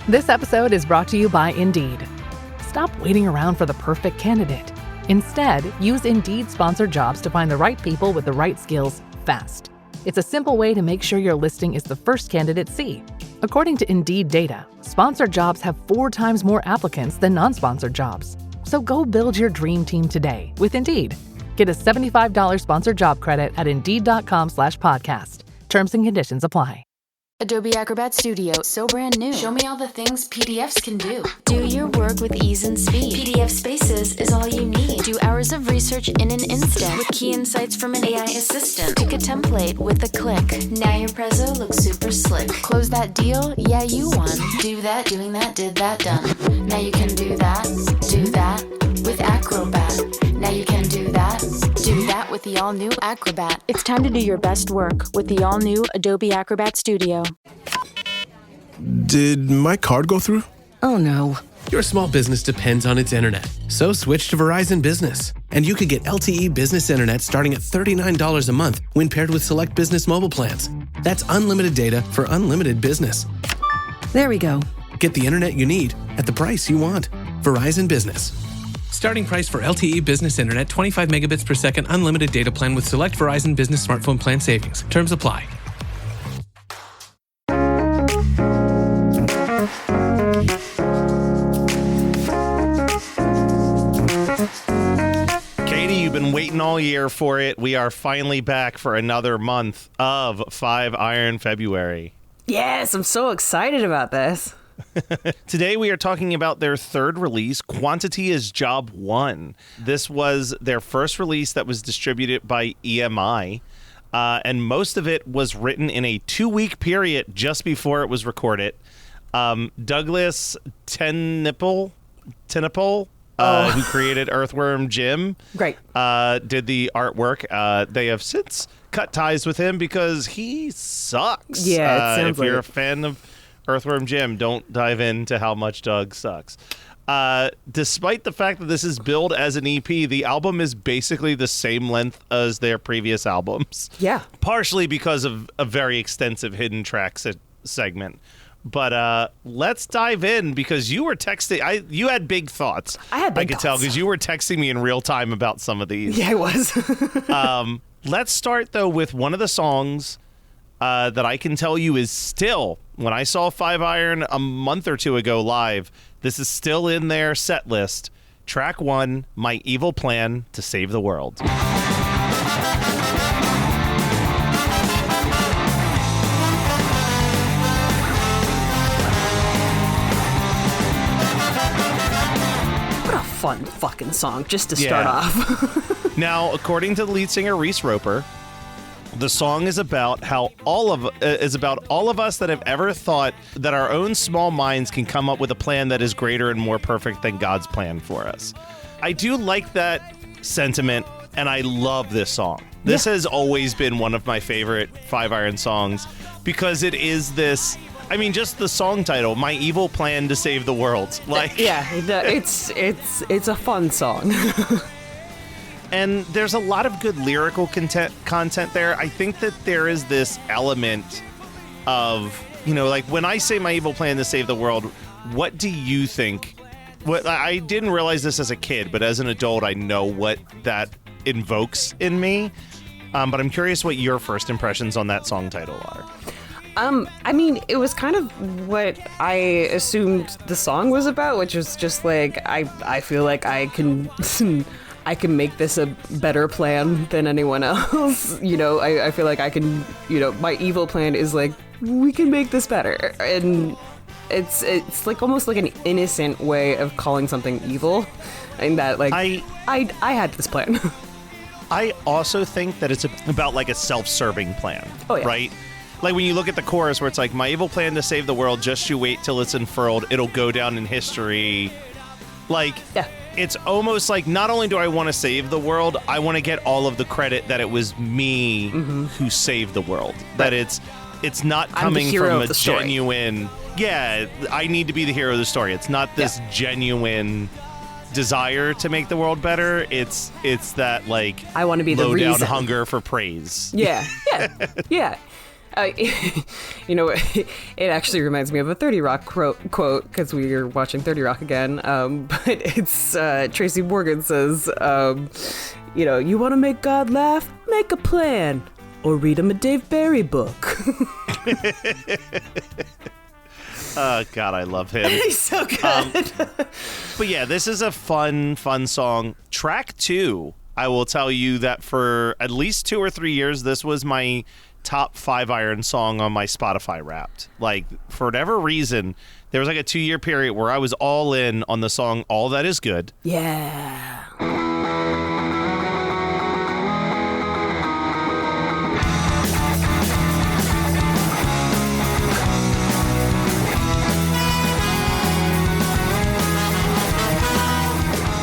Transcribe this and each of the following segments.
This episode is brought to you by Indeed. Stop waiting around for the perfect candidate. Instead, use Indeed sponsored jobs to find the right people with the right skills fast. It's a simple way to make sure your listing is the first candidates see. According to Indeed data, sponsored jobs have 4 times more applicants than non-sponsored jobs. So go build your dream team today with Indeed. Get a $75 sponsored job credit at Indeed.com/podcast. Terms and conditions apply. Adobe Acrobat Studio, so brand new. Show me all the things PDFs can do. Do your work with ease and speed. PDF Spaces is all you need. Do hours of research in an instant with key insights from an AI assistant. Pick a template with a click. Now your prezzo looks super slick. Close that deal? Yeah, you won. Do that, doing that, did that, done. Now you can do that with Acrobat. Now you can do that with the all-new Acrobat. It's time to do your best work with the all-new Adobe Acrobat Studio. Did my card go through? Oh no. Your small business depends on its internet. So switch to Verizon Business. And you could get LTE business internet starting at $39 a month when paired with select business mobile plans. That's unlimited data for unlimited business. There we go. Get the internet you need at the price you want. Verizon Business. Starting price for LTE business internet, 25 megabits per second, unlimited data plan with select Verizon Business smartphone plan savings. Terms apply. Katie, you've been waiting all year for it. We are finally back for another month of 5 Iron February. Yes, I'm so excited about this. Today we are talking about their third release, Quantity is Job 1. This was their first release that was distributed by EMI, and most of it was written in a 2-week period just before it was recorded. Douglas Tenniple, who created Earthworm Jim, Great. did the artwork. They have since cut ties with him because he sucks. Yeah, it sounds if you're like a fan of Earthworm Jim, don't dive into how much Doug sucks. Despite the fact that this is billed as an EP, the album is basically the same length as their previous albums. Yeah. Partially because of a very extensive hidden tracks segment. But let's dive in because you were texting. You had big thoughts. I had big I could tell thoughts. because you were texting me in real time about some of these. Yeah, I was. Let's start, though, with one of the songs that I can tell you is still, when I saw 5 Iron a month or two ago live, this is still in their set list. Track 1, My Evil Plan to Save the World. What a fun fucking song just to start off. Now, according to the lead singer Reese Roper, the song is about how all of us that have ever thought that our own small minds can come up with a plan that is greater and more perfect than God's plan for us. I do like that sentiment, and I love this song. This has always been one of my favorite 5 Iron songs because it is this. I mean, just the song title, My Evil Plan to Save the World. Like, yeah, it's a fun song. And there's a lot of good lyrical content there. I think that there is this element of, like when I say my evil plan to save the world, what do you think? I didn't realize this as a kid, but as an adult, I know what that invokes in me. But I'm curious what your first impressions on that song title are. I mean, it was kind of what I assumed the song was about, which was just like, I feel like I can make this a better plan than anyone else. I feel like I can, my evil plan is like, we can make this better. And it's like almost like an innocent way of calling something evil. And that like, I had this plan. I also think that it's about like a self-serving plan. Oh, yeah. Right? Like when you look at the chorus where it's like, my evil plan to save the world, just you wait till it's unfurled. It'll go down in history. Like, yeah. It's almost like not only do I want to save the world, I want to get all of the credit that it was me who saved the world. Right. That it's not coming from a genuine. Yeah, I need to be the hero of the story. It's not this genuine desire to make the world better. It's that like I want to be the low down reason. Hunger for praise. Yeah. You know, it actually reminds me of a 30 Rock quote because we are watching 30 Rock again. But it's Tracy Morgan says, you know, you want to make God laugh? Make a plan. Or read him a Dave Barry book. Oh, God, I love him. He's so good. But yeah, this is a fun song. Track 2, I will tell you that for at least 2 or 3 years, this was my top 5-iron song on my Spotify Wrapped. Like, for whatever reason, there was like a 2-year period where I was all in on the song All That Is Good. Yeah.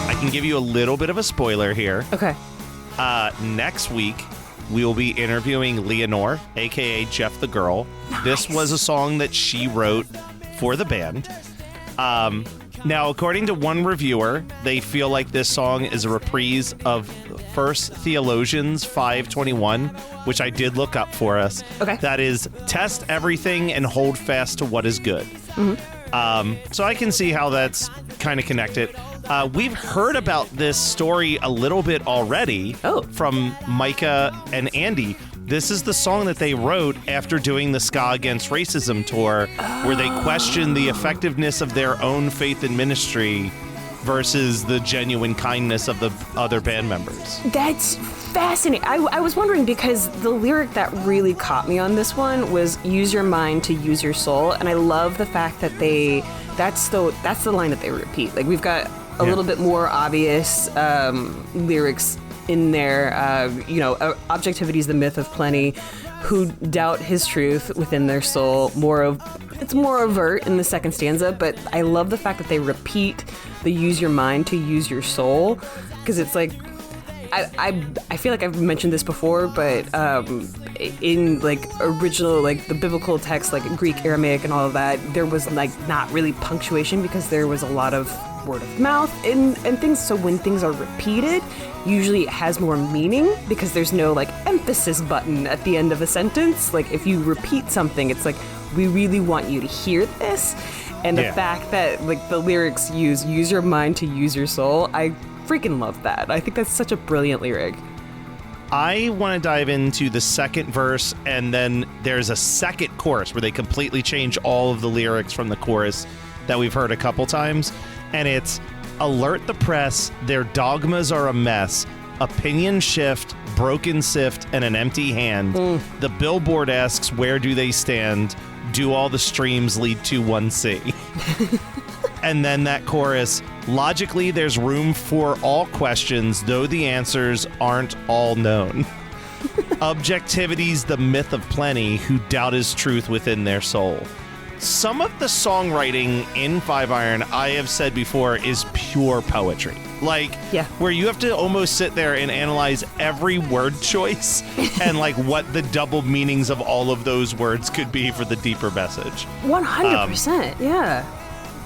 I can give you a little bit of a spoiler here. Okay. Next week, we will be interviewing Leonore, a.k.a. Jeff the Girl. Nice. This was a song that she wrote for the band. Now, according to one reviewer, they feel like this song is a reprise of 1 Theologians 5:21, which I did look up for us. Okay. That is, test everything and hold fast to what is good. So I can see how that's kind of connected. We've heard about this story a little bit already from Micah and Andy. This is the song that they wrote after doing the Ska Against Racism tour, where they questioned the effectiveness of their own faith and ministry versus the genuine kindness of the other band members. That's fascinating. I was wondering because the lyric that really caught me on this one was use your mind to use your soul. And I love the fact that that's the line that they repeat. Like, we've got a little bit more obvious lyrics in there. You know, objectivity is the myth of plenty. Who doubt his truth within their soul. It's more overt in the second stanza, but I love the fact that they repeat the use your mind to use your soul, because it's like, I feel like I've mentioned this before, but in like original, like the biblical text, like Greek, Aramaic, and all of that, there was like not really punctuation because there was a lot of word of mouth and things. So when things are repeated, usually it has more meaning because there's no like emphasis button at the end of a sentence. Like if you repeat something, it's like, we really want you to hear this. And the fact that like the lyrics use your mind to use your soul, I freaking love that. I think that's such a brilliant lyric. I want to dive into the second verse, and then there's a second chorus where they completely change all of the lyrics from the chorus that we've heard a couple times. And it's, alert the press, their dogmas are a mess, opinion shift, broken sift, and an empty hand. The billboard asks, where do they stand? Do all the streams lead to 1C? And then that chorus, logically, there's room for all questions, though the answers aren't all known. Objectivity's the myth of plenty, who doubt his truth within their soul. Some of the songwriting in 5-iron, I have said before, is pure poetry. Like, where you have to almost sit there and analyze every word choice and like what the double meanings of all of those words could be for the deeper message. 100%, yeah.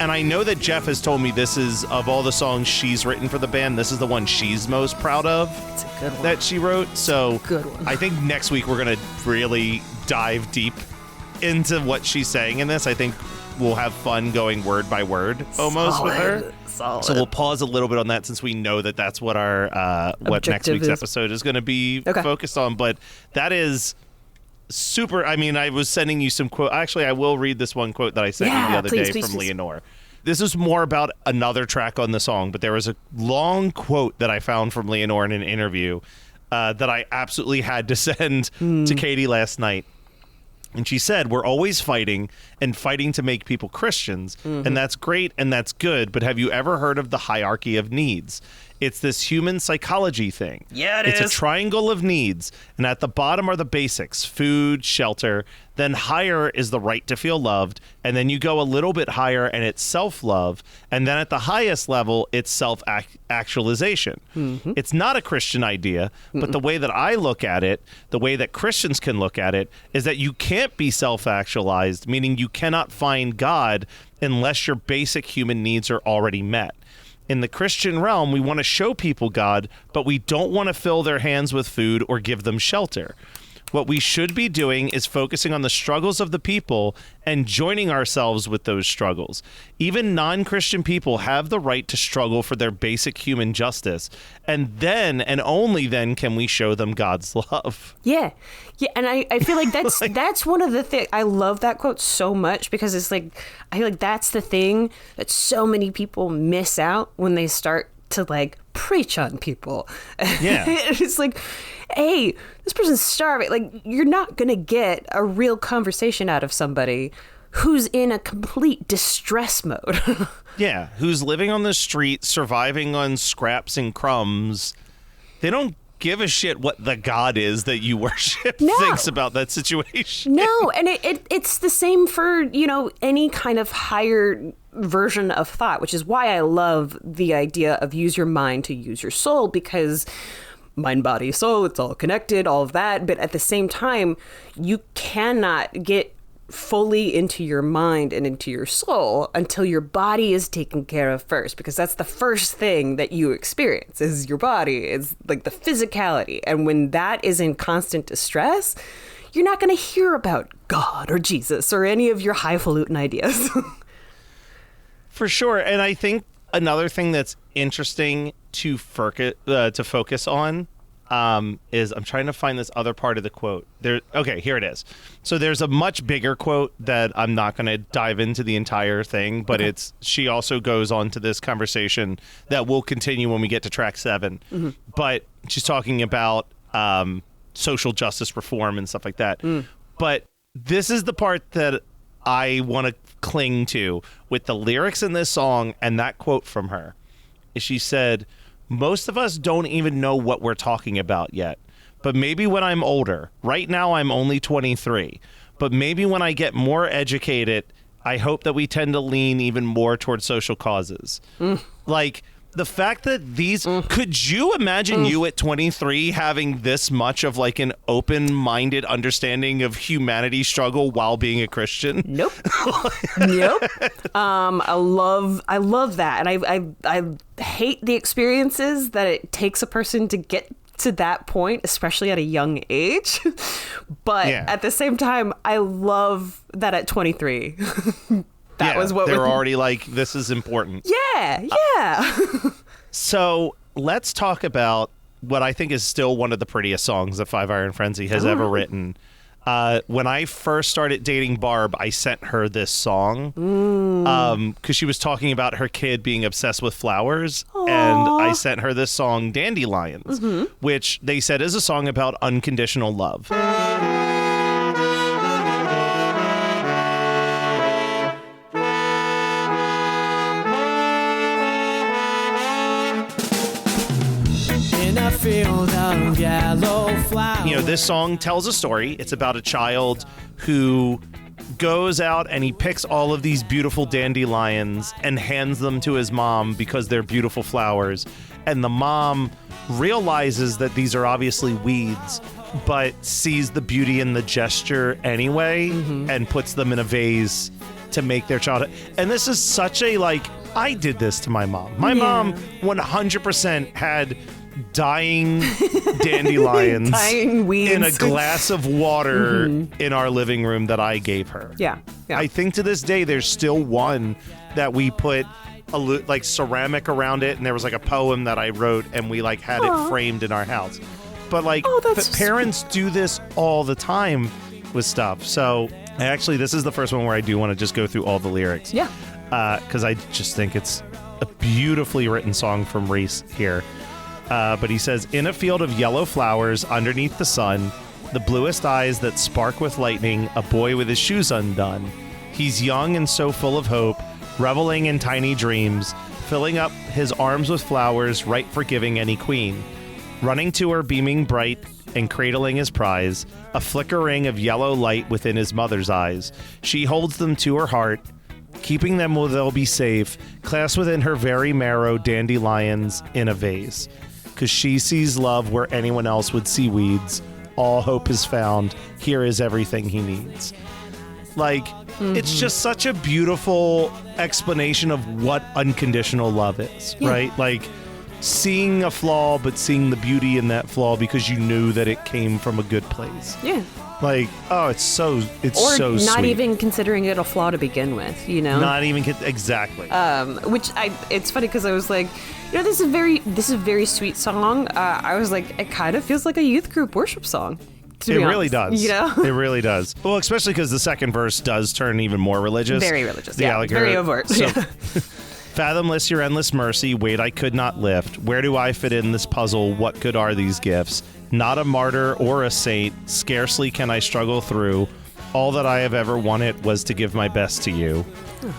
And I know that Jeff has told me this is, of all the songs she's written for the band, this is the one she's most proud of. It's a good one. That she wrote. So good one. I think next week we're going to really dive deep into what she's saying in this. I think we'll have fun going word by word almost with her. Solid. So we'll pause a little bit on that since we know that that's what our what next week's episode is going to be focused on. But that is super. I mean, I was sending you some quote. Actually, I will read this one quote that I sent you the other day from Leonore. This is more about another track on the song, but there was a long quote that I found from Leonore in an interview that I absolutely had to send to Katie last night. And she said, we're always fighting and fighting to make people Christians. And that's great and that's good. But have you ever heard of the hierarchy of needs? It's this human psychology thing. Yeah, it's a triangle of needs. And at the bottom are the basics, food, shelter. Then higher is the right to feel loved. And then you go a little bit higher and it's self-love. And then at the highest level, it's self-actualization. It's not a Christian idea, but the way that I look at it, the way that Christians can look at it, is that you can't be self-actualized, meaning you cannot find God unless your basic human needs are already met. In the Christian realm, we want to show people God, but we don't want to fill their hands with food or give them shelter. What we should be doing is focusing on the struggles of the people and joining ourselves with those struggles. Even non-Christian people have the right to struggle for their basic human justice. And then, and only then, can we show them God's love. Yeah. Yeah, and I feel like that's one of the things. I love that quote so much because it's like, I feel like that's the thing that so many people miss out when they start to like preach on people. Yeah. It's like, hey, this person's starving. Like, you're not going to get a real conversation out of somebody who's in a complete distress mode. Yeah, who's living on the street, surviving on scraps and crumbs. They don't give a shit what the God is that you worship thinks about that situation. No, and it's the same for, any kind of higher version of thought, which is why I love the idea of use your mind to use your soul, because mind, body, soul, it's all connected, all of that. But at the same time, you cannot get fully into your mind and into your soul until your body is taken care of first, because that's the first thing that you experience is your body. It's like the physicality. And when that is in constant distress, you're not going to hear about God or Jesus or any of your highfalutin ideas. For sure. And I think another thing that's interesting to focus on is I'm trying to find this other part of the quote. Okay, here it is. So there's a much bigger quote that I'm not going to dive into the entire thing, but she also goes on to this conversation that will continue when we get to track 7. Mm-hmm. But she's talking about social justice reform and stuff like that. But this is the part that I want to cling to with the lyrics in this song and that quote from her. She said, "Most of us don't even know what we're talking about yet, but maybe when I'm older. Right now I'm only 23, but maybe when I get more educated, I hope that we tend to lean even more towards social causes." Like, the fact that could you imagine you at 23 having this much of like an open-minded understanding of humanity struggle while being a Christian? Nope. Nope. I love that. And I hate the experiences that it takes a person to get to that point, especially at a young age. But at the same time, I love that at 23. That was what they're already like, this is important. Yeah. So let's talk about what I think is still one of the prettiest songs that Five Iron Frenzy has ever written. When I first started dating Barb, I sent her this song because she was talking about her kid being obsessed with flowers. Aww. And I sent her this song, Dandelions, which they said is a song about unconditional love. Field of yellow flowers. This song tells a story. It's about a child who goes out and he picks all of these beautiful dandelions and hands them to his mom because they're beautiful flowers. And the mom realizes that these are obviously weeds, but sees the beauty in the gesture anyway and puts them in a vase to make their child. And this is such a, I did this to my mom. My mom 100% had dying dandelions dying weeds in a glass of water in our living room that I gave her. Yeah. I think to this day there's still one that we put ceramic around it, and there was a poem that I wrote and we had it framed in our house. But parents do this all the time with stuff. So actually this is the first one where I do want to just go through all the lyrics. Yeah. Because I just think it's a beautifully written song from Reese here. But he says, "In a field of yellow flowers underneath the sun, the bluest eyes that spark with lightning, a boy with his shoes undone. He's young and so full of hope, reveling in tiny dreams, filling up his arms with flowers, ripe for giving any queen. Running to her beaming bright and cradling his prize, a flickering of yellow light within his mother's eyes. She holds them to her heart, keeping them where they'll be safe, clasped within her very marrow dandelions in a vase. Because she sees love where anyone else would see weeds. All hope is found. Here is everything he needs." It's just such a beautiful explanation of what unconditional love is, right? seeing a flaw, but seeing the beauty in that flaw because you knew that it came from a good place. Yeah. Like, oh, it's so not sweet. even considering it a flaw to begin with, you know? Not even exactly. It's funny because I was like, this is a very sweet song. I was like, it kind of feels like a youth group worship song. It really does. You know? It really does. Well, especially because the second verse does turn even more religious. Very religious. Like very overt. So, Yeah. Fathomless your endless mercy, weight I could not lift. Where do I fit in this puzzle? What good are these gifts? Not a martyr or a saint, scarcely can I struggle through. All that I have ever wanted was to give my best to you.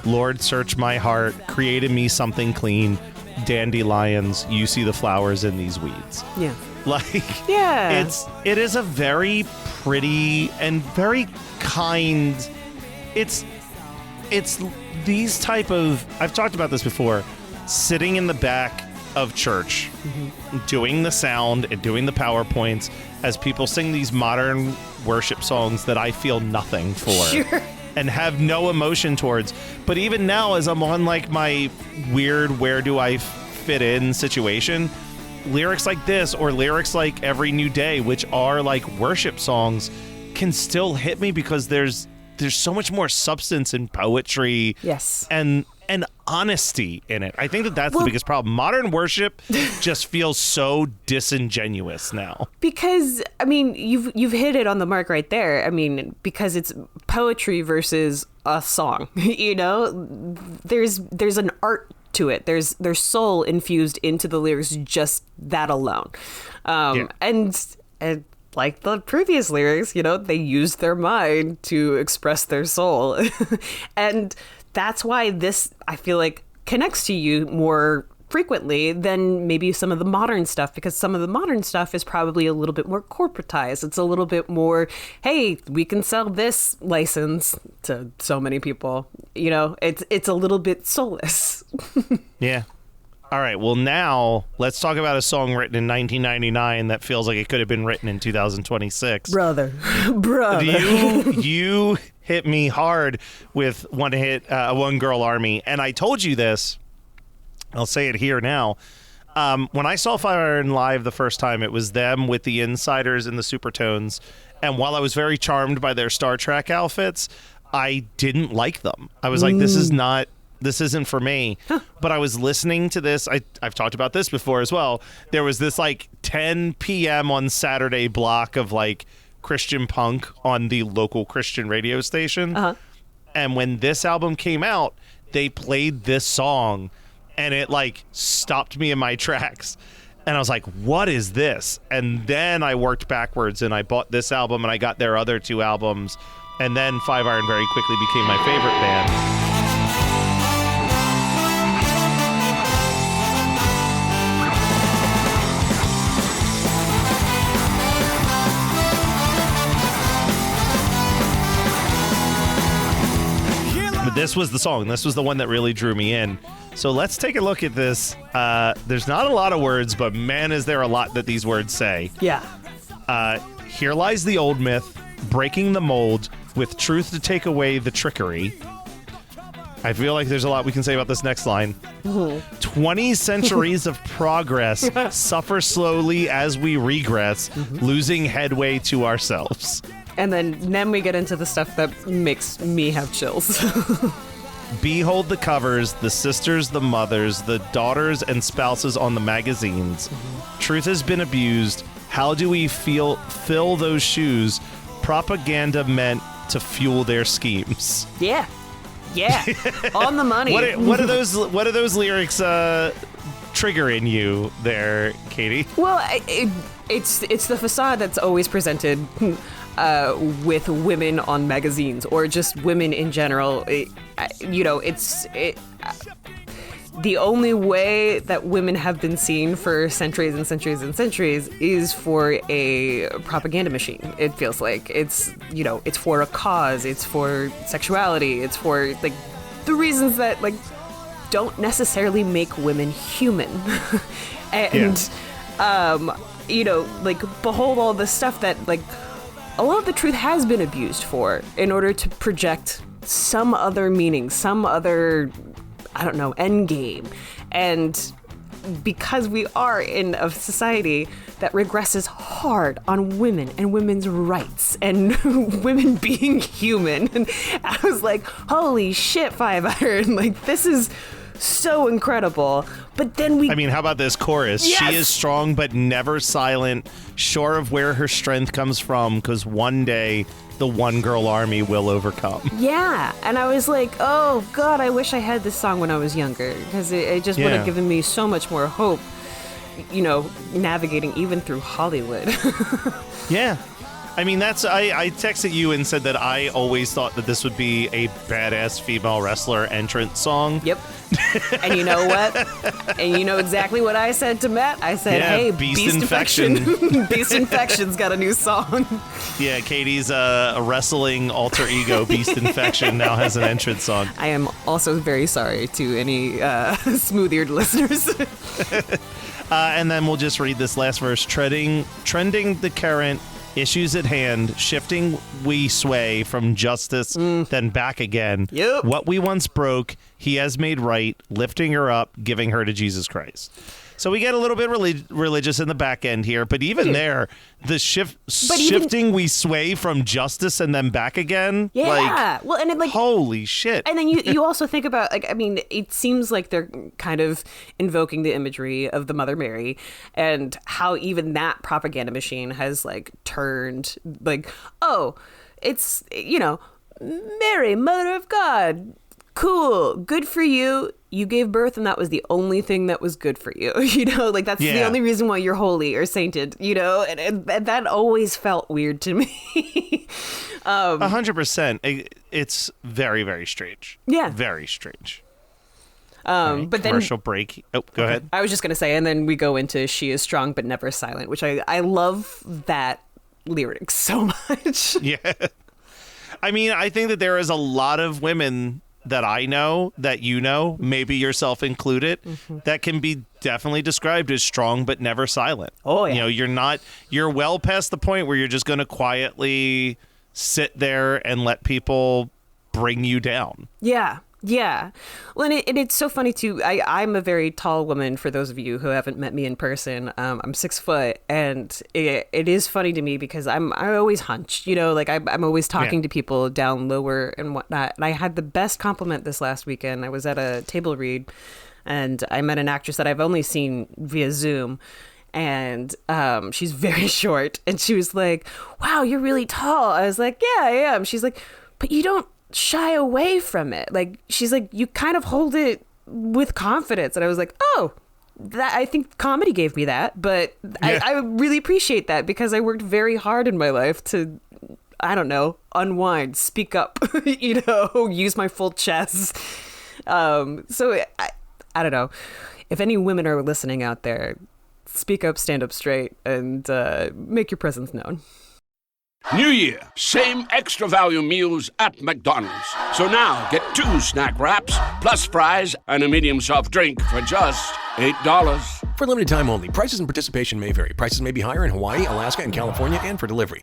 Lord, search my heart, create in me something clean. Dandelions, you see the flowers in these weeds. Yeah. Like, Yeah. it is a very pretty and very kind. It's these type of, I've talked about this before, sitting in the back of church, doing the sound and doing the PowerPoints as people sing these modern worship songs that I feel nothing for. Sure. And have no emotion towards. But even now, as I'm on like my weird where do I fit in situation, lyrics like this or lyrics like Every New Day, which are like worship songs, can still hit me because there's so much more substance and poetry. Yes. And honesty in it. I think that's the biggest problem. Modern worship just feels so disingenuous now. Because I mean, you've hit it on the mark right there. I mean, because it's poetry versus a song. You know, there's an art to it. There's soul infused into the lyrics, just that alone. And like the previous lyrics, you know, they use their mind to express their soul. And that's why this, I feel like, connects to you more frequently than maybe some of the modern stuff, because some of the modern stuff is probably a little bit more corporatized. It's a little bit more, hey, we can sell this license to so many people. You know, it's a little bit soulless. Yeah. All right. Well, now let's talk about a song written in 1999 that feels like it could have been written in 2026. Brother. You hit me hard with One Girl Army, and I told you this. I'll say it here now. When I saw Five Iron live the first time, it was them with the Insiders and the Supertones, and while I was very charmed by their Star Trek outfits, I didn't like them. I was like, this isn't for me. But I was listening to this. I've talked about this before as well. There was this like 10 p.m. on Saturday block of like Christian punk on the local Christian radio station. And when this album came out, they played this song and it like stopped me in my tracks. And I was like, what is this? And then I worked backwards and I bought this album and I got their other two albums. And then Five Iron very quickly became my favorite band. But this was the song. This was the one that really drew me in. So let's take a look at this. There's not a lot of words, but man, is there a lot that these words say. Yeah. Here lies the old myth, breaking the mold, with truth to take away the trickery. I feel like there's a lot we can say about this next line. 20 centuries of progress suffer slowly as we regress, losing headway to ourselves. And then we get into the stuff that makes me have chills. Behold the covers, the sisters, the mothers, the daughters and spouses on the magazines. Truth has been abused. How do we fill those shoes? Propaganda meant to fuel their schemes. Yeah. On the money. What are those lyrics trigger in you there, Katie? Well, it's the facade that's always presented with women on magazines or just women in general. The only way that women have been seen for centuries and centuries and centuries is for a propaganda machine. It feels like it's for a cause, it's for sexuality, it's for like the reasons that like don't necessarily make women human. And like behold all this stuff that like a lot of the truth has been abused for in order to project some other meaning, some other, I don't know, end game. And because we are in a society that regresses hard on women and women's rights and women being human. And I was like, holy shit, 5 Iron. Like, this is so incredible. But then I mean, how about this chorus? Yes! She is strong but never silent, sure of where her strength comes from, because one day the one girl army will overcome. Yeah. And I was like, oh, God, I wish I had this song when I was younger, because it just would have given me so much more hope, you know, navigating even through Hollywood. Yeah. I mean, I texted you and said that I always thought that this would be a badass female wrestler entrance song. Yep. And you know what? And you know exactly what I said to Matt? I said, hey, Beast Infection. Beast Infection's got a new song. Yeah, Katie's a wrestling alter ego, Beast Infection, now has an entrance song. I am also very sorry to any smooth-eared listeners. And then we'll just read this last verse. Trending the current, issues at hand, shifting we sway from justice, then back again. Yep. What we once broke, he has made right, lifting her up, giving her to Jesus Christ. So we get a little bit religious in the back end here, but even there, the shifting we sway from justice and then back again. Yeah. Like, well, and it, like, holy shit. And then you also think about, like, I mean, it seems like they're kind of invoking the imagery of the Mother Mary and how even that propaganda machine has, like, turned, like, oh, it's, you know, Mary, Mother of God. Cool. Good for you. You gave birth and that was the only thing that was good for you. You know, like that's the only reason why you're holy or sainted, you know, and that always felt weird to me. 100%. It's very, very strange. Yeah. Very strange. But then commercial break. Oh, go ahead. I was just going to say, and then we go into She is Strong but Never Silent, which I love that lyric so much. Yeah. I mean, I think that there is a lot of women that I know, that you know, maybe yourself included, that can be definitely described as strong but never silent. Oh, yeah. You know, you're well past the point where you're just going to quietly sit there and let people bring you down. Yeah. Yeah. Well, and it's so funny, too. I'm a very tall woman, for those of you who haven't met me in person. I'm 6 foot, and it is funny to me because I always hunch, you know, like I'm always talking to people down lower and whatnot. And I had the best compliment this last weekend. I was at a table read, and I met an actress that I've only seen via Zoom. And she's very short, and she was like, wow, you're really tall. I was like, yeah, I am. She's like, but you don't shy away from it. Like, she's like, you kind of hold it with confidence. And I was like, oh, that, I think comedy gave me that, but I really appreciate that because I worked very hard in my life to, I don't know, unwind, speak up, you know, use my full chest. So I don't know, if any women are listening out there, speak up, stand up straight, and make your presence known. New Year, same extra value meals at McDonald's. So now get 2 snack wraps, plus fries, and a medium soft drink for just $8. For limited time only, prices and participation may vary. Prices may be higher in Hawaii, Alaska, and California, and for delivery.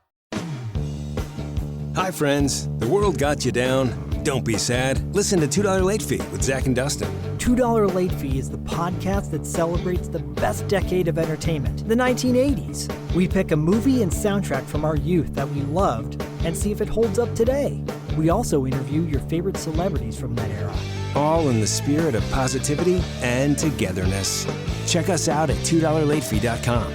Hi, friends. The world got you down. Don't be sad. Listen to $2 Late Fee with Zach and Dustin. $2 Late Fee is the podcast that celebrates the best decade of entertainment, the 1980s. We pick a movie and soundtrack from our youth that we loved and see if it holds up today. We also interview your favorite celebrities from that era. All in the spirit of positivity and togetherness. Check us out at $2latefee.com.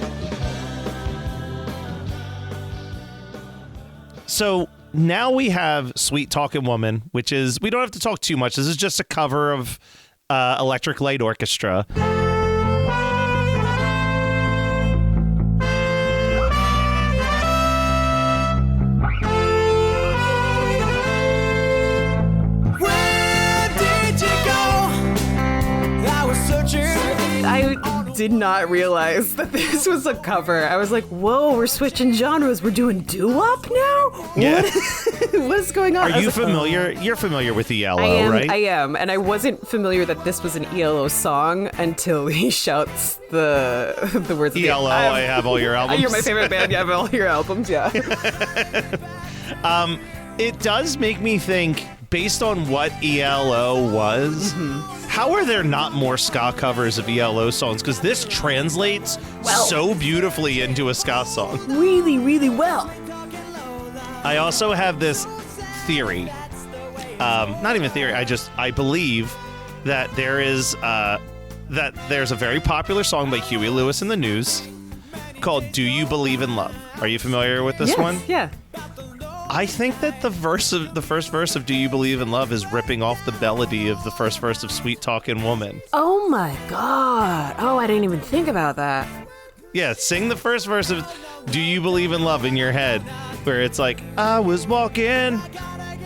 So now we have Sweet Talking Woman, which is, we don't have to talk too much. This is just a cover of Electric Light Orchestra. I did not realize that this was a cover. I was like, whoa, we're switching genres. We're doing doo-wop now? Yeah. What's going on? Are you familiar? You're familiar with ELO, right? I am. And I wasn't familiar that this was an ELO song until he shouts the words. ELO, I have all your albums. You're my favorite band. You have all your albums, yeah. It does make me think, based on what ELO was, how are there not more ska covers of ELO songs? Because this translates so beautifully into a ska song. Really, really well. I also have this theory. Not even theory. I believe that there's a very popular song by Huey Lewis and the News called "Do You Believe in Love?" Are you familiar with this one? Yeah. I think that the first verse of "Do You Believe in Love" is ripping off the melody of the first verse of "Sweet Talkin' Woman." Oh my God. Oh, I didn't even think about that. Yeah, sing the first verse of "Do You Believe in Love" in your head, where it's like, I was walking.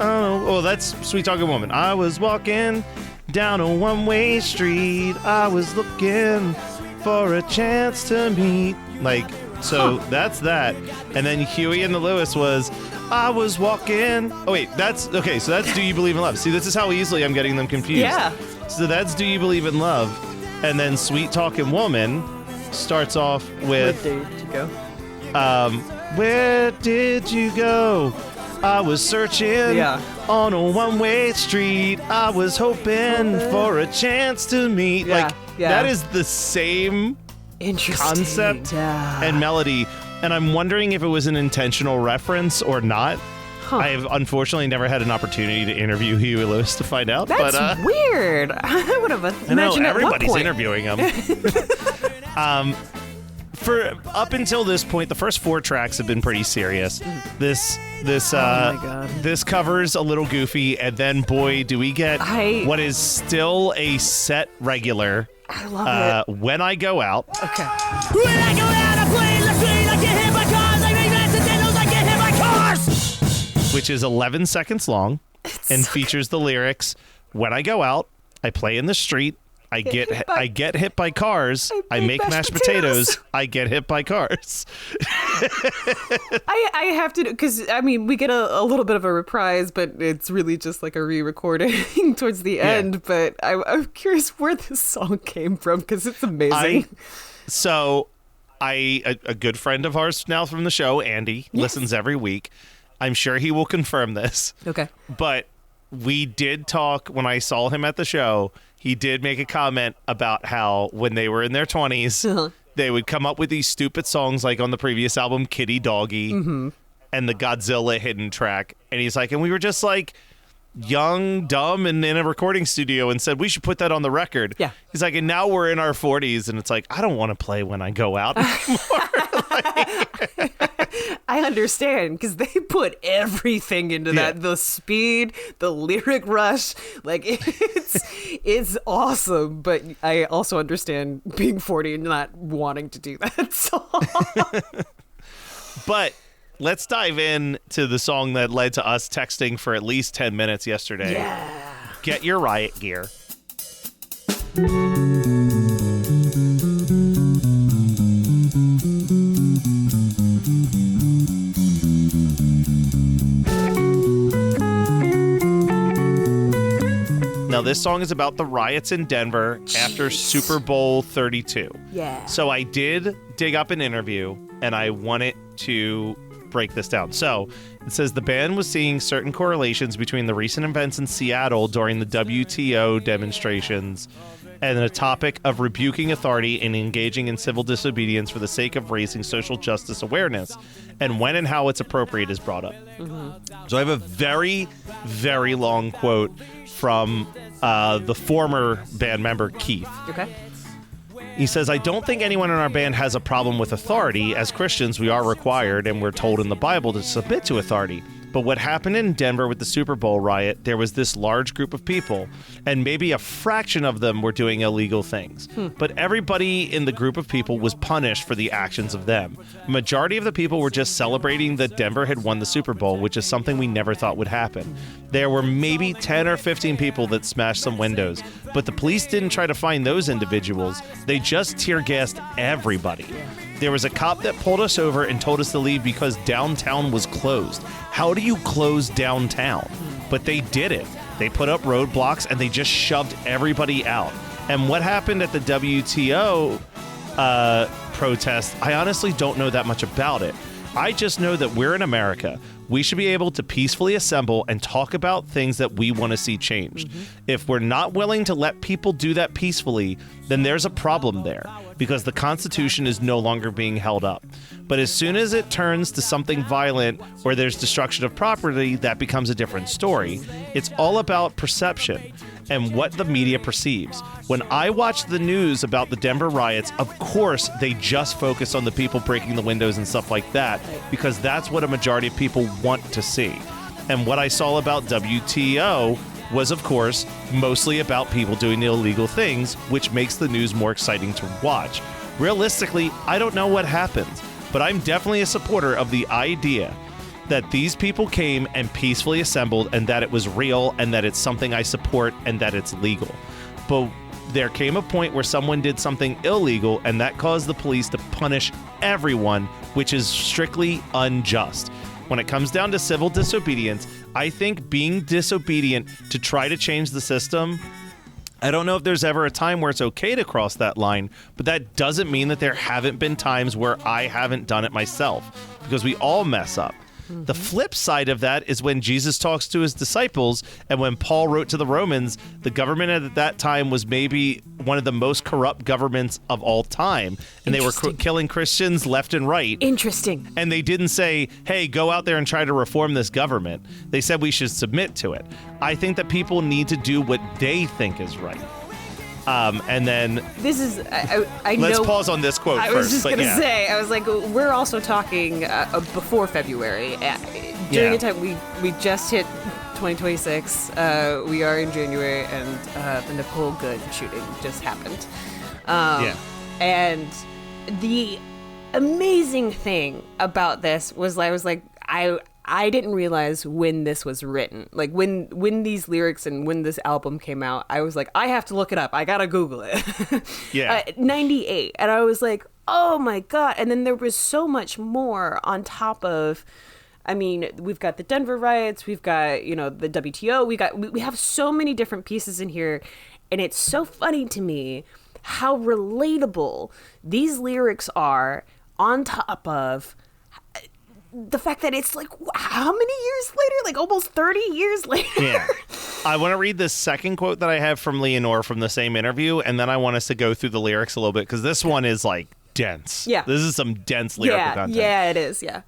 Oh, that's "Sweet Talkin' Woman." I was walking down a one-way street. I was looking for a chance to meet. That's that. And then Huey and the Lewis was, I was walking. Oh, wait, that's okay. So that's "Do You Believe in Love?" See, this is how easily I'm getting them confused. Yeah. So that's "Do You Believe in Love?" And then "Sweet Talkin' Woman" starts off with, Where did you go? Where did you go? I was searching on a one-way street. I was hoping for a chance to meet. That is the same concept and melody. And I'm wondering if it was an intentional reference or not. I have unfortunately never had an opportunity to interview Huey Lewis to find out. That's weird. I would have imagined everybody's at one point. interviewing him. For up until this point, the first 4 tracks have been pretty serious. This cover's a little goofy, and then boy, do we get what is still a set regular. I love it. When I Go Out. Okay. When I go out, I play in the street, I get hit by cars, I make accidentals, I get hit by cars. Which is 11 seconds long and features the lyrics, when I go out, I play in the street, I get hit by cars. I make mashed potatoes. I get hit by cars. I have to, because I mean, we get a little bit of a reprise, but it's really just like a re-recording towards the end. But I'm curious where this song came from because it's amazing. A good friend of ours now from the show, Andy, listens every week. I'm sure he will confirm this. Okay. But we did talk when I saw him at the show. He did make a comment about how when they were in their 20s, they would come up with these stupid songs like on the previous album, Kitty Doggy, and the Godzilla hidden track. And he's like, and we were just like young, dumb, and in a recording studio and said, we should put that on the record. Yeah. He's like, and now we're in our 40s and it's like, I don't want to play When I Go Out anymore. I understand because they put everything into that. The speed, the lyric rush, like it's awesome. But I also understand being 40 and not wanting to do that song. But let's dive in to the song that led to us texting for at least 10 minutes yesterday. Yeah. Get Your Riot Gear. Now, this song is about the riots in Denver after Super Bowl 32. Yeah. So I did dig up an interview, and I wanted to break this down. So it says the band was seeing certain correlations between the recent events in Seattle during the WTO demonstrations and the topic of rebuking authority and engaging in civil disobedience for the sake of raising social justice awareness, and when and how it's appropriate is brought up. So I have a very, very long quote from the former band member, Keith. Okay. He says, I don't think anyone in our band has a problem with authority. As Christians, we are required and we're told in the Bible to submit to authority. But what happened in Denver with the Super Bowl riot, there was this large group of people, and maybe a fraction of them were doing illegal things. But everybody in the group of people was punished for the actions of them. Majority of the people were just celebrating that Denver had won the Super Bowl, which is something we never thought would happen. There were maybe 10 or 15 people that smashed some windows, but the police didn't try to find those individuals. They just tear gassed everybody. There was a cop that pulled us over and told us to leave because downtown was closed. How do you close downtown? But they did it. They put up roadblocks and they just shoved everybody out. And what happened at the WTO protest, I honestly don't know that much about it. I just know that we're in America. We should be able to peacefully assemble and talk about things that we want to see changed. If we're not willing to let people do that peacefully, then there's a problem there, because the Constitution is no longer being held up. But as soon as it turns to something violent or there's destruction of property, that becomes a different story. It's all about perception and what the media perceives. When I watch the news about the Denver riots, of course, they just focus on the people breaking the windows and stuff like that, because that's what a majority of people want to see. And what I saw about WTO was, of course, mostly about people doing illegal things, which makes the news more exciting to watch. Realistically, I don't know what happens, but I'm definitely a supporter of the idea that these people came and peacefully assembled, and that it was real, and that it's something I support, and that it's legal. But there came a point where someone did something illegal, and that caused the police to punish everyone, which is strictly unjust. When it comes down to civil disobedience, I think being disobedient to try to change the system, I don't know if there's ever a time where it's okay to cross that line, but that doesn't mean that there haven't been times where I haven't done it myself, because we all mess up. The flip side of that is when Jesus talks to his disciples, and when Paul wrote to the Romans, the government at that time was maybe one of the most corrupt governments of all time. And they were killing Christians left and right. Interesting. And they didn't say, hey, go out there and try to reform this government. They said we should submit to it. I think that people need to do what they think is right. And then this is I let's know, pause on this quote I first. was just gonna say, I was like, we're also talking before February. During a time we just hit 2026. We are in January, and the Nicole Good shooting just happened. And the amazing thing about this was, I was like, I didn't realize when this was written. Like when these lyrics and when this album came out, I was like, I have to look it up. I gotta Google it. 98. And I was like, oh my God. And then there was so much more on top of, I mean, we've got the Denver riots, we've got, the WTO, we have so many different pieces in here. And it's so funny to me how relatable these lyrics are, on top of the fact that it's like, how many years later? Like almost 30 years later. Yeah. I want to read this second quote that I have from Leonore from the same interview, and then I want us to go through the lyrics a little bit, because this one is like dense. Yeah. This is some dense lyrical content. Yeah, it is. Yeah.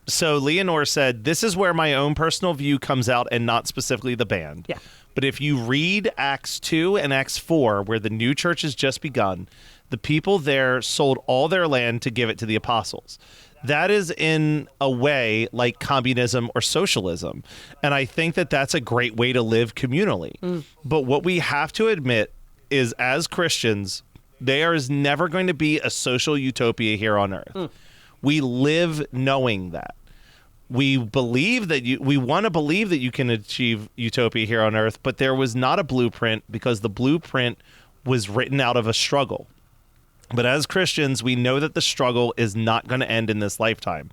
So Leonore said, this is where my own personal view comes out, and not specifically the band. Yeah. But if you read Acts 2 and Acts 4, where the new church has just begun, the people there sold all their land to give it to the apostles. That is in a way like communism or socialism. And I think that that's a great way to live communally. But what we have to admit is, as Christians, there is never going to be a social utopia here on earth. We live knowing that. We believe that we want to believe that you can achieve utopia here on earth, but there was not a blueprint, because the blueprint was written out of a struggle. But as Christians, we know that the struggle is not going to end in this lifetime.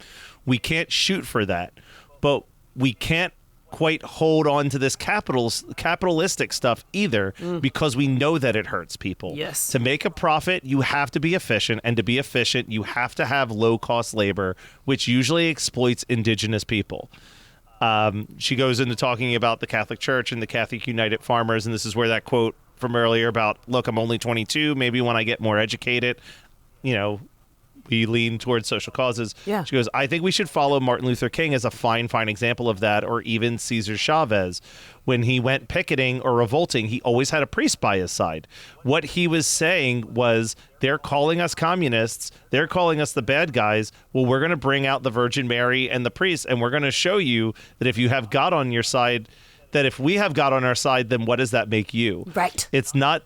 We can't shoot for that, but we can't quite hold on to this capitalistic stuff either, because we know that it hurts people. Yes. To make a profit, you have to be efficient, and to be efficient, you have to have low-cost labor, which usually exploits indigenous people. She goes into talking about the Catholic Church and the Catholic United Farmers, and this is where that quote from earlier about, look, I'm only 22, maybe when I get more educated, we lean towards social causes. Yeah. She goes, I think we should follow Martin Luther King as a fine example of that, or even Cesar Chavez. When he went picketing or revolting, he always had a priest by his side. What he was saying was, they're calling us communists, they're calling us the bad guys. Well, we're going to bring out the Virgin Mary and the priest, and we're going to show you that if you have God on your side, that if we have God on our side, then what does that make you? Right. It's not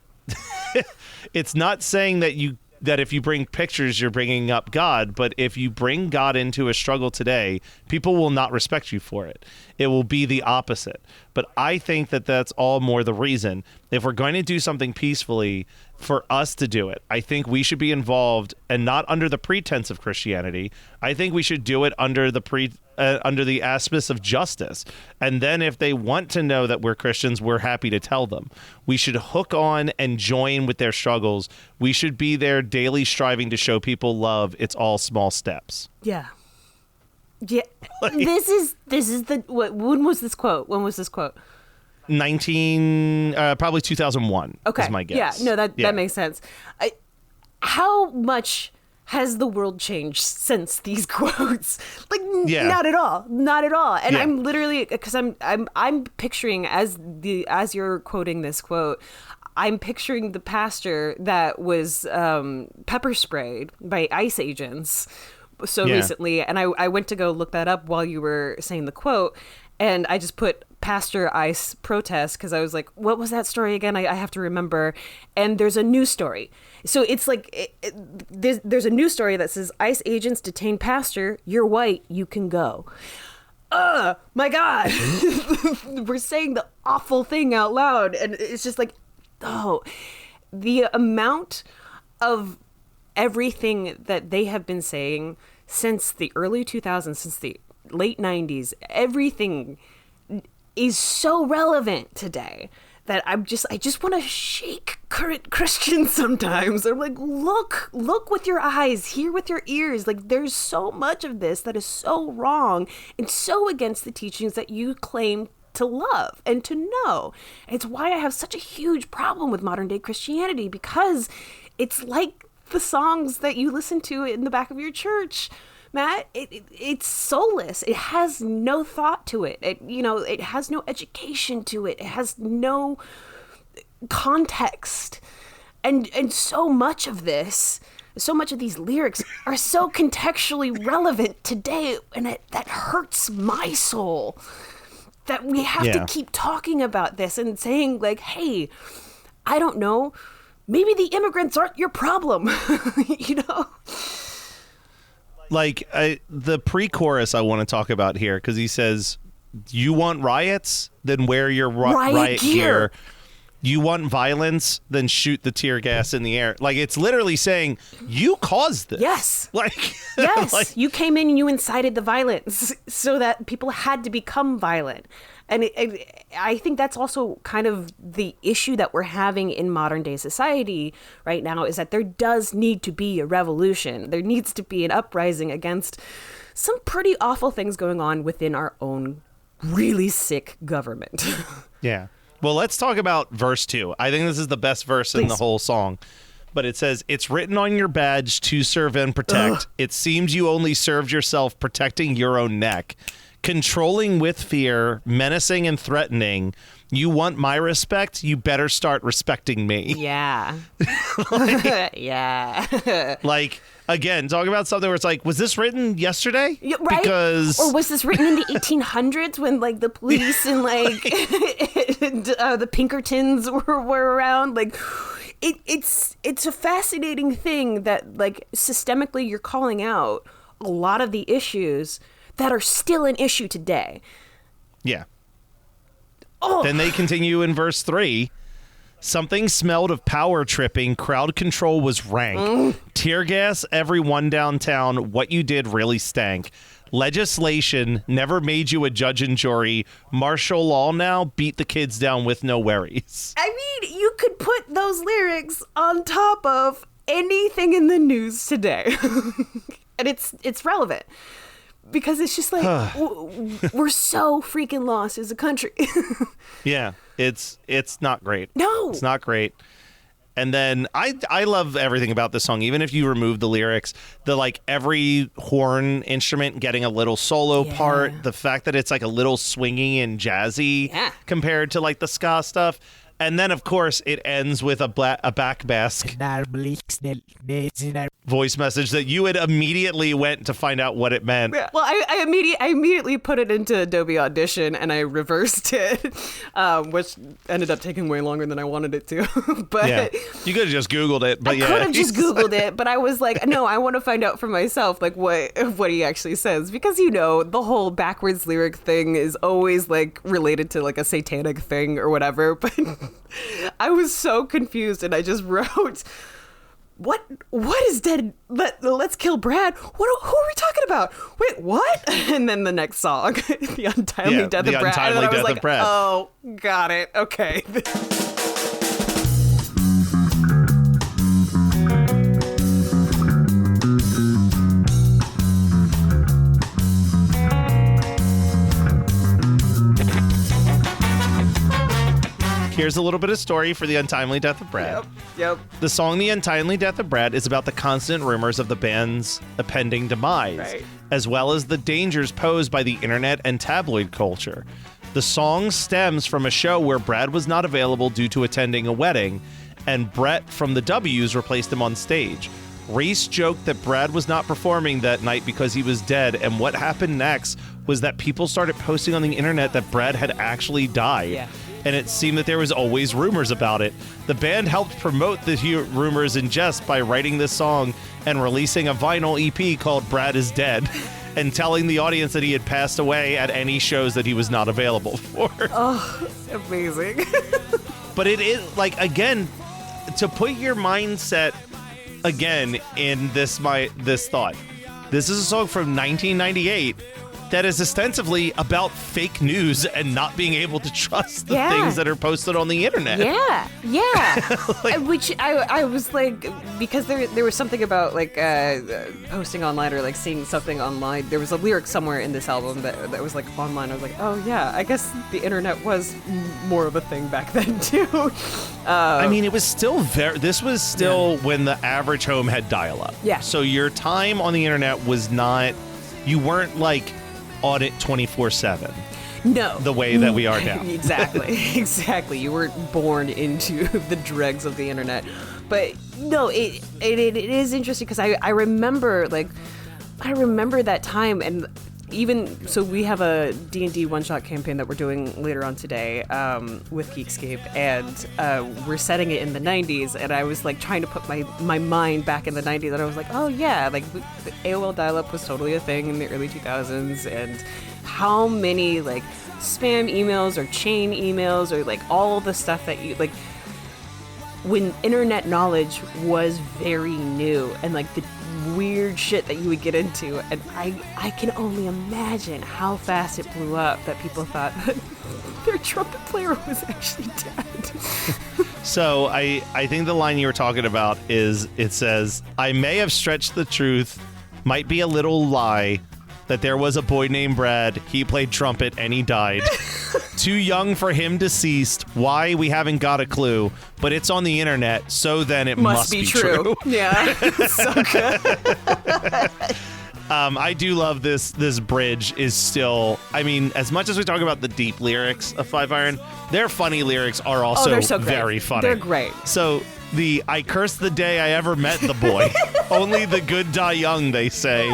it's not saying that if you bring pictures, you're bringing up God, but if you bring God into a struggle today, people will not respect you for it. It will be the opposite. But I think that that's all more the reason. If we're going to do something peacefully, for us to do it, I think we should be involved, and not under the pretense of Christianity. I think we should do it under the auspice of justice. And then if they want to know that we're Christians, we're happy to tell them. We should hook on and join with their struggles. We should be there daily striving to show people love. It's all small steps. Yeah. Yeah. This is the when was this quote? Probably 2001. Okay. Is my guess. Yeah. No, that makes sense. How much has the world changed since these quotes? Like, not at all. And I'm literally, because I'm picturing as you're quoting this quote, I'm picturing the pastor that was pepper sprayed by ICE agents recently, and I went to go look that up while you were saying the quote, and I just put Pastor ICE protest because I was like, what was that story again? I have to remember. And there's a news story. So it's like, there's a news story that says ICE agents detain pastor, you're white, you can go. My God. We're saying the awful thing out loud. And it's just like, the amount of everything that they have been saying since the early 2000s, since the late 90s, everything is so relevant today that I just want to shake current Christians sometimes. I'm like, look with your eyes, hear with your ears. Like, there's so much of this that is so wrong and so against the teachings that you claim to love and to know. It's why I have such a huge problem with modern day Christianity, because it's like the songs that you listen to in the back of your church, Matt. It's soulless. It has no thought to it. It has no education to it. It has no context. And so much of these lyrics are so contextually relevant today, and that hurts my soul. That we have to keep talking about this and saying, like, hey, I don't know, maybe the immigrants aren't your problem, Like, the pre-chorus I want to talk about here, because he says, you want riots? Then wear your riot gear. You want violence? Then shoot the tear gas in the air. Like, it's literally saying, you caused this. Yes. Yes. You came in and you incited the violence so that people had to become violent. And I think that's also kind of the issue that we're having in modern day society right now, is that there does need to be a revolution. There needs to be an uprising against some pretty awful things going on within our own really sick government. Yeah. Well, let's talk about verse 2. I think this is the best verse in the whole song. But it says, it's written on your badge to serve and protect. It seems you only served yourself protecting your own neck. Controlling with fear, menacing and threatening. You want my respect? You better start respecting me. Yeah. Yeah. Like, again, talking about something where it's like, was this written yesterday? Yeah, right? Or was this written in the 1800s when, like, the police and, like, the Pinkertons were around? Like, it's a fascinating thing that, like, systemically you're calling out a lot of the issues that are still an issue today. Yeah. Then they continue in verse 3. Something smelled of power tripping. Crowd control was rank. Tear gas everyone downtown. What you did really stank. Legislation never made you a judge and jury. Martial law now. Beat the kids down with no worries. I mean, you could put those lyrics on top of anything in the news today. And it's relevant. Because it's just like, we're so freaking lost as a country. Yeah, it's not great. No. It's not great. And then I love everything about this song, even if you remove the lyrics, the, like, every horn instrument getting a little solo part, the fact that it's like a little swingy and jazzy compared to, like, the ska stuff. And then, of course, it ends with a backbask voice message that you had immediately went to find out what it meant. Yeah. Well, I immediately put it into Adobe Audition and I reversed it, which ended up taking way longer than I wanted it to. But yeah. You could have just Googled it. But I could have just Googled it, but I was like, no, I want to find out for myself, like, what he actually says, because, the whole backwards lyric thing is always, like, related to, like, a satanic thing or whatever. But I was so confused, and I just wrote, what is dead? Let's kill Brad. Who are we talking about? Wait, what? And then the next song, the untimely death of Brad. Untimely and I was death like, of Brad. Oh, got it. Okay. Here's a little bit of story for The Untimely Death of Brad. Yep. The song The Untimely Death of Brad is about the constant rumors of the band's impending demise, as well as the dangers posed by the internet and tabloid culture. The song stems from a show where Brad was not available due to attending a wedding, and Brett from the W's replaced him on stage. Reese joked that Brad was not performing that night because he was dead, and what happened next was that people started posting on the internet that Brad had actually died. Yeah. And it seemed that there was always rumors about it. The band helped promote the rumors in jest by writing this song and releasing a vinyl EP called Brad is Dead, and telling the audience that he had passed away at any shows that he was not available for. Oh, amazing. But it is, like, again, to put your mindset again in this thought. This is a song from 1998 that is ostensibly about fake news and not being able to trust the things that are posted on the internet. Yeah. Which I was like, because there was something about like posting online or like seeing something online. There was a lyric somewhere in this album that was like online. I was like, oh yeah, I guess the internet was more of a thing back then too. I mean, it was still this was still when the average home had dial-up. Yeah. So your time on the internet was not, you weren't like on it 24/7. No. The way that we are now. Exactly. You weren't born into the dregs of the internet. But no, it is interesting because I remember that time, and even so we have a D&D one-shot campaign that we're doing later on today with Geekscape, and we're setting it in the 90s, and I was like trying to put my mind back in the 90s, and I was like, oh yeah, like the AOL dial-up was totally a thing in the early 2000s, and how many like spam emails or chain emails or like all the stuff that you like when internet knowledge was very new, and like the weird shit that you would get into, and I can only imagine how fast it blew up that people thought that their trumpet player was actually dead. So I think the line you were talking about is, it says, I may have stretched the truth, might be a little lie, that there was a boy named Brad, he played trumpet and he died. Too young for him deceased, why we haven't got a clue, but it's on the internet, so then it must be true. Yeah, so good. I do love this bridge is still, I mean, as much as we talk about the deep lyrics of Five Iron, their funny lyrics are also they're so great. very funny. They're great. So I cursed the day I ever met the boy. Only the good die young, they say.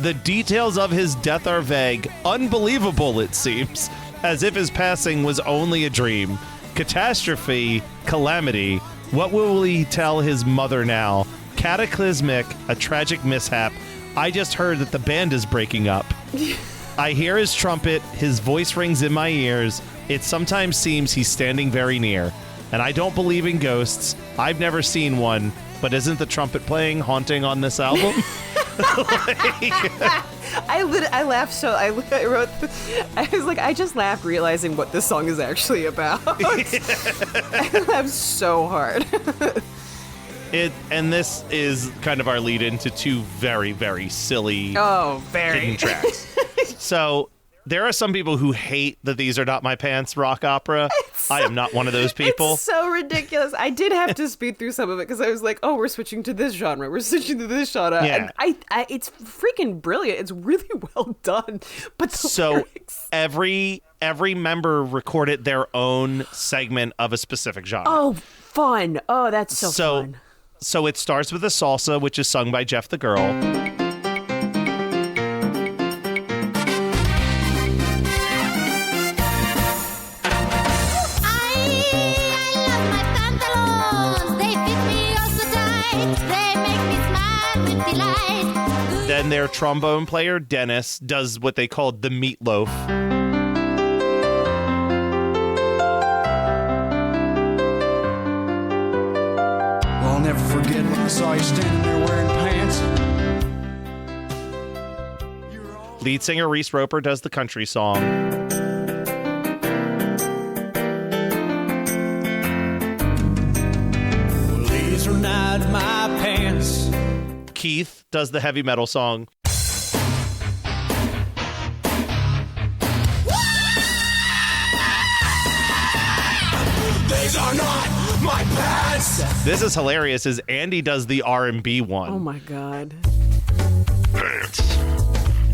The details of his death are vague. Unbelievable, it seems. As if his passing was only a dream. Catastrophe, calamity. What will he tell his mother now? Cataclysmic, a tragic mishap. I just heard that the band is breaking up. I hear his trumpet, his voice rings in my ears. It sometimes seems he's standing very near. And I don't believe in ghosts. I've never seen one. But isn't the trumpet playing haunting on this album? I laughed so I was like, I just laughed realizing what this song is actually about. I laughed so hard. And this is kind of our lead into two very, very silly hidden tracks. So there are some people who hate that These Are Not My Pants rock opera. I am not one of those people. It's so ridiculous. I did have to speed through some of it because I was like, oh, we're switching to this genre. We're switching to this genre. Yeah. And it's freaking brilliant. It's really well done. But the lyrics... every member recorded their own segment of a specific genre. Oh, fun. Oh, that's so fun. So it starts with a salsa, which is sung by Jeff the Girl. Then their trombone player, Dennis, does what they called the meatloaf. Well, I'll never forget when I saw you standing there wearing pants. Lead singer Reese Roper does the country song. Well, these are not my pants. Keith does the heavy metal song. These These are not my pants. This is hilarious as Andy does the R&B one. Oh my god. Pants.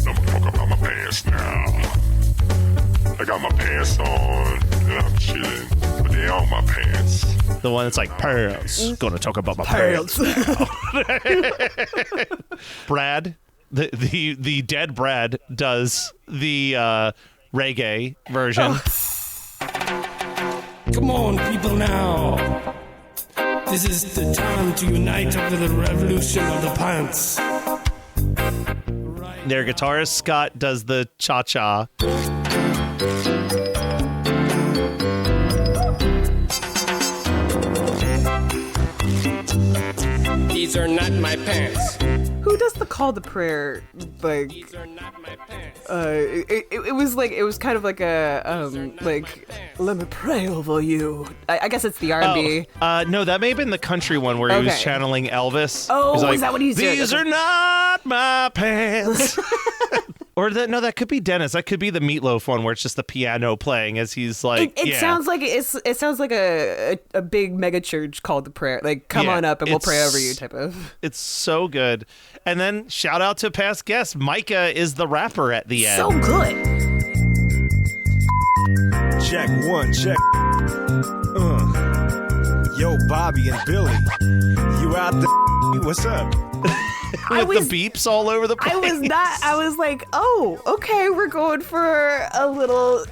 I'm gonna talk about my pants now. I got my pants on and I'm chilling, but they on my pants. The one that's like, pants. Gonna talk about my pants now. Brad, the dead Brad does the reggae version. Come on, people now. This is the time to unite over the revolution of the pants. Their guitarist Scott does the cha-cha. These are not my pants. Who does the call to prayer? Like, These are not my pants. it was kind of like a like, let me pray over you. I guess it's the R&B. No, that may have been the country one where he was channeling Elvis. Oh, He's like, is that what he's doing? These are not my pants. Or that could be Dennis. That could be the Meatloaf one where it's just the piano playing as he's like. It sounds like it sounds like a big mega church called the prayer. Like, come on up and we'll pray over you type of. It's so good. And then shout out to past guest Micah is the rapper at the end. So good. Check one, check. Yo, Bobby and Billy, you out there? What's up? With the beeps all over the place. I was like, oh, okay, we're going for a little,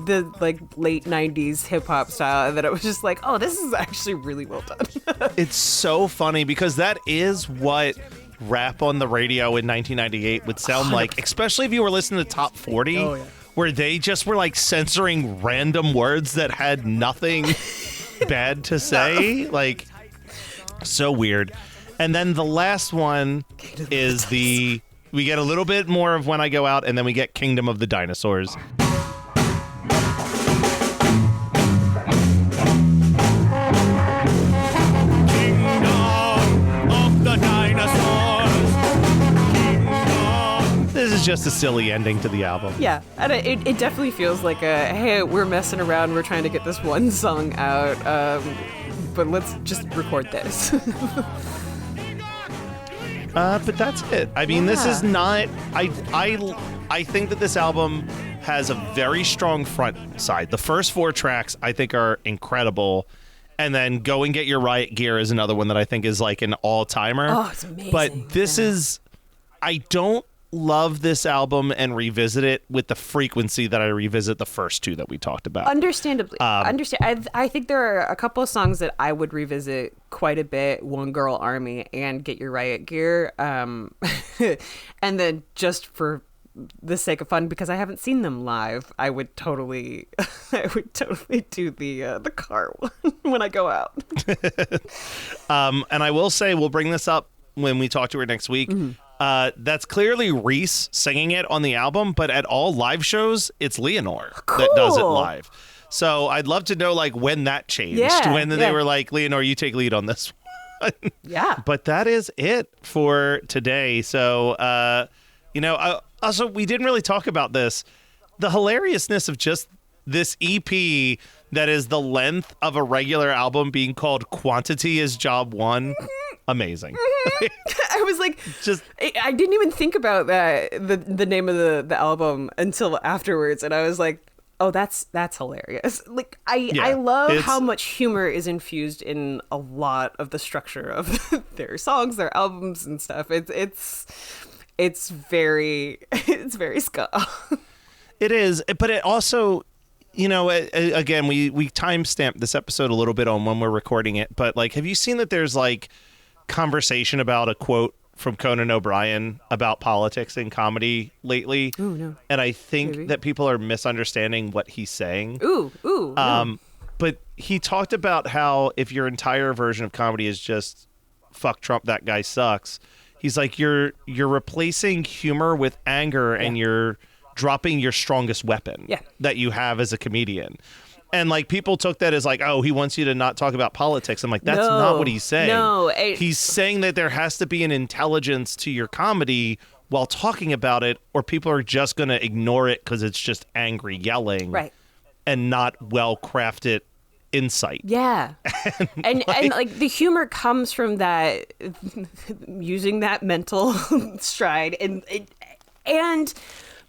the like late 90s hip hop style. And then I was just like, oh, this is actually really well done. It's so funny because that is what rap on the radio in 1998 would sound like, especially if you were listening to Top 40. Oh, yeah. Where they just were like censoring random words that had nothing bad to say. Like, so weird. And then the last one is we get a little bit more of When I Go Out, and then we get Kingdom of the Dinosaurs. This is just a silly ending to the album. Yeah, and it definitely feels like hey, we're messing around, we're trying to get this one song out, but let's just record this. But that's it. I mean, This is not. I think that this album has a very strong front side. The first 4 tracks I think are incredible, and then Go and Get Your Riot Gear is another one that I think is like an all-timer. Oh, it's amazing. But this is. I don't love this album and revisit it with the frequency that I revisit the first 2 that we talked about. Understandably. I think there are a couple of songs that I would revisit quite a bit. One Girl Army and Get Your Riot Gear. And then just for the sake of fun, because I haven't seen them live, I would totally do the car one when I go out. And I will say, we'll bring this up when we talk to her next week. Mm-hmm. That's clearly Reese singing it on the album, but at all live shows, it's Leonore that does it live. So I'd love to know like when that changed. When they were like, Leonore, you take lead on this one. Yeah. But that is it for today. So, also, we didn't really talk about this. The hilariousness of just this EP that is the length of a regular album being called Quantity is Job 1. Amazing. I was like, I didn't even think about that, the name of the album until afterwards, and I was like, oh, that's hilarious. Like, I love how much humor is infused in a lot of the structure of their songs, their albums, and stuff. It's very ska. It is, but it also. Again, we timestamped this episode a little bit on when we're recording it, but like, have you seen that there's like conversation about a quote from Conan O'Brien about politics in comedy lately? Ooh, no. And I think that people are misunderstanding what he's saying. No. But he talked about how if your entire version of comedy is just fuck Trump, that guy sucks. He's like, you're replacing humor with anger, and you're dropping your strongest weapon that you have as a comedian. And like, people took that as like, oh, he wants you to not talk about politics. I'm like, that's not what he's saying. No, he's saying that there has to be an intelligence to your comedy while talking about it, or people are just going to ignore it because it's just angry yelling, right, and not well-crafted insight. Yeah. and like the humor comes from that, using that mental stride and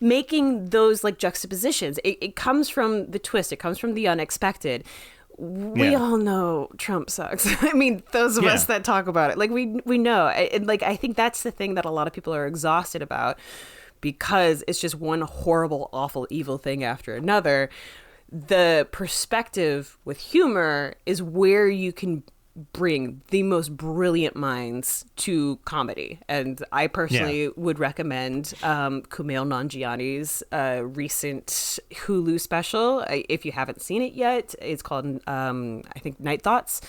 making those like juxtapositions. It comes from the twist. It comes from the unexpected. We all know Trump sucks. I mean, those of us that talk about it, like we know. And like, I think that's the thing that a lot of people are exhausted about, because it's just one horrible, awful, evil thing after another. The perspective with humor is where you can bring the most brilliant minds to comedy. And I personally would recommend Kumail Nanjiani's recent Hulu special. If you haven't seen it yet, it's called, I think, Night Thoughts.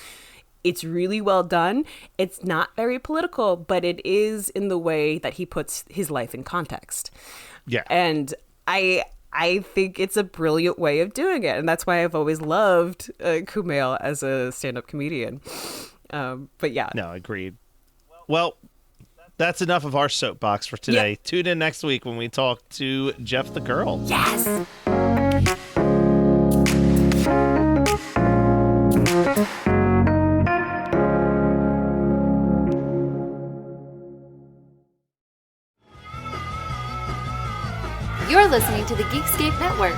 It's really well done. It's not very political, but it is in the way that he puts his life in context. Yeah. And I think it's a brilliant way of doing it. And that's why I've always loved Kumail as a stand-up comedian. But yeah. No, agreed. Well, that's enough of our soapbox for today. Yeah. Tune in next week when we talk to Jeff the Girl. Yes! You're listening to the Geekscape Network.